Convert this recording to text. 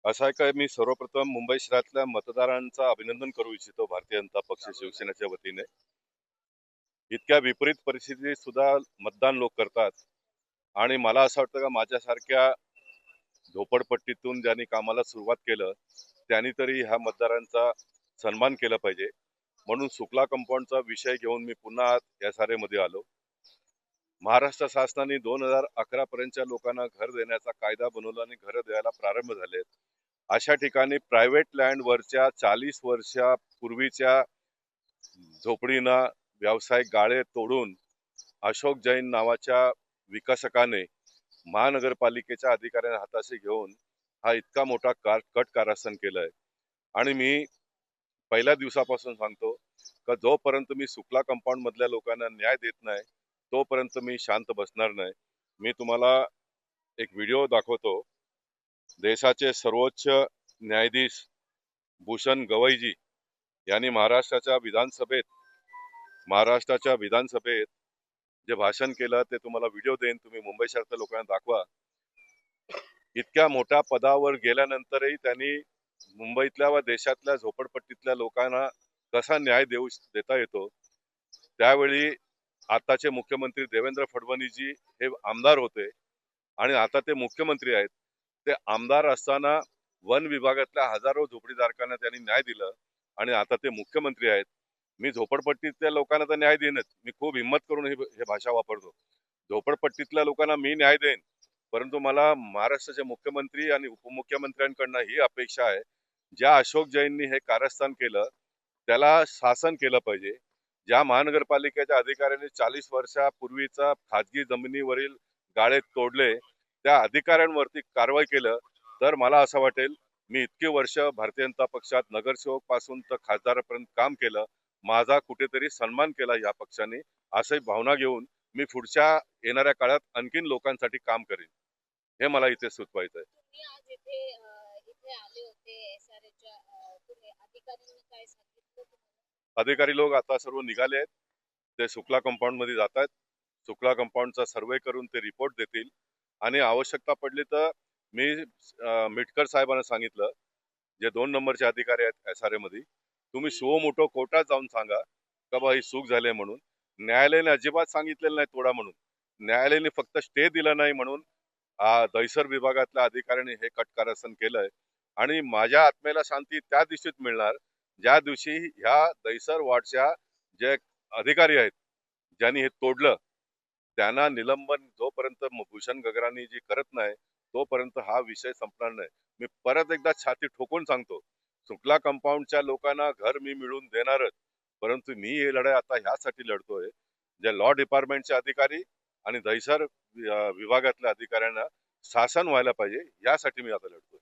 असं आहे काय, मी सर्वप्रथम मुंबई शहरातल्या मतदारांचं अभिनंदन करू इच्छितो भारतीय जनता पक्ष शिवसेनेच्या वतीने. इतक्या विपरीत परिस्थितीत सुद्धा मतदान लोक करतात आणि मला असं वाटतं का माझ्यासारख्या झोपडपट्टीतून ज्यांनी कामाला सुरुवात केलं त्यांनी तरी ह्या मतदारांचा सन्मान केला पाहिजे. म्हणून सुकला कंपाऊंडचा विषय घेऊन मी पुन्हा आज या सारेमध्ये आलो. महाराष्ट्र शासनाने 2011 पर्यंतच्या लोकांना घर देण्याचा कायदा बनवला आणि घर द्यायला प्रारंभ झालेत. अशा ठिकाणी प्रायव्हेट लँड वरच्या 40 वर्षापूर्वीच्या झोपडींना व्यावसायिक गाळे तोडून अशोक जैन नावाच्या विकासकाने महानगरपालिकेच्या अधिकाऱ्यांना हाताशी घेऊन हा इतका मोठा कट कारस्थान केलाय. आणि मी पहिल्या दिवसापासून सांगतो का जोपर्यंत मी सुकला कंपाऊंड मधल्या लोकांना न्याय देत नाही तोपर्यंत मी शांत बसणार नाही. मी तुम्हाला एक व्हिडिओ दाखवतो. देशाचे सर्वोच्च न्यायाधीश भूषण गवईजी यांनी महाराष्ट्राच्या विधानसभेत जे भाषण केलं ते तुम्हाला व्हिडिओ देईन, तुम्ही मुंबई शहरातल्या लोकांना दाखवा. इतक्या मोठ्या पदावर गेल्यानंतरही त्यांनी मुंबईतल्या व देशातल्या झोपडपट्टीतल्या लोकांना कसा न्याय देता येतो. त्यावेळी आताचे मुख्यमंत्री देवेंद्र फडणवीसजी हे आमदार होते आणि आता ते मुख्यमंत्री आहेत. ते आमदार असताना वन विभागातल्या हजारो झोपडीधारकांना त्यांनी न्याय दिलं आणि आता ते मुख्यमंत्री आहेत. मी झोपडपट्टीतल्या लोकांना तर न्याय देईनच, मी खूप हिंमत करून हे भाषा वापरतो. झोपडपट्टीतल्या लोकांना मी न्याय देईन, परंतु मला महाराष्ट्राचे मुख्यमंत्री आणि उपमुख्यमंत्र्यांकडनं ही अपेक्षा आहे, ज्या अशोक जैननी हे कारस्थान केलं त्याला शासन केलं पाहिजे. ज्या महानगरपालिकेच्या अधिकाऱ्यांनी 40 वर्षापूर्वीचा खाजगी जमिनीवरील गाळे तोडले त्या अधिकाऱ्यांवरती कारवाई केलं तर मला असं वाटेल. मी इतके वर्ष भारतीय जनता पक्षात नगरसेवक पासून तर खासदारापर्यंत काम केलं, माझा कुठेतरी सन्मान केला या पक्षाने, अशी भावना घेऊन मी पुढच्या येणाऱ्या काळात आणखीन लोकांसाठी काम करेन. हे मला इथे सुचवायचं आहे. तुम्ही आज इथे आले होते एसआरएच्या तुम्ही अधिकाऱ्यांनी काय सांगितलं तुम्हाला? अधिकारी लोक आता सर्व निघाले आहेत, ते सुकला कंपाऊंड मध्ये जात आहेत. सुकला कंपाऊंडचा सर्वे करून ते रिपोर्ट देतील आणि आवश्यकता पडली तर मी मिटकर साहेबांना सांगितलं, जे 2 नंबरचे अधिकारी आहेत एसआरए मध्ये, तुम्ही सुओ मोठो कोर्टात जाऊन सांगा का बा ही चूक झाली म्हणून. न्यायालयाने अजिबात सांगितलेलं नाही तोडा म्हणून, न्यायालयाने फक्त स्टे दिला नाही म्हणून दहिसर विभागातल्या अधिकाऱ्यांनी हे कटकारस्थान केलंय. आणि माझ्या आत्मेला शांती त्या दिवशीच मिळणार ज्या दिवशी ह्या दहिसर वॉर्डच्या जे अधिकारी आहेत ज्यांनी हे तोडलं त्यांना निलंबन जोपर्यंत भूषण गगरानी जी करत नाही तोपर्यंत हा विषय संपणार नाही. मी परत एकदा छाती ठोकून सांगतो, सुकला कंपाऊंडच्या लोकांना घर मी मिळवून देणारच, परंतु मी ही लढाई आता ह्यासाठी लढतोय, जे लॉ डिपार्टमेंटचे अधिकारी आणि दहिसर विभागातल्या अधिकाऱ्यांना शासन व्हायला पाहिजे यासाठी मी आता लढतोय.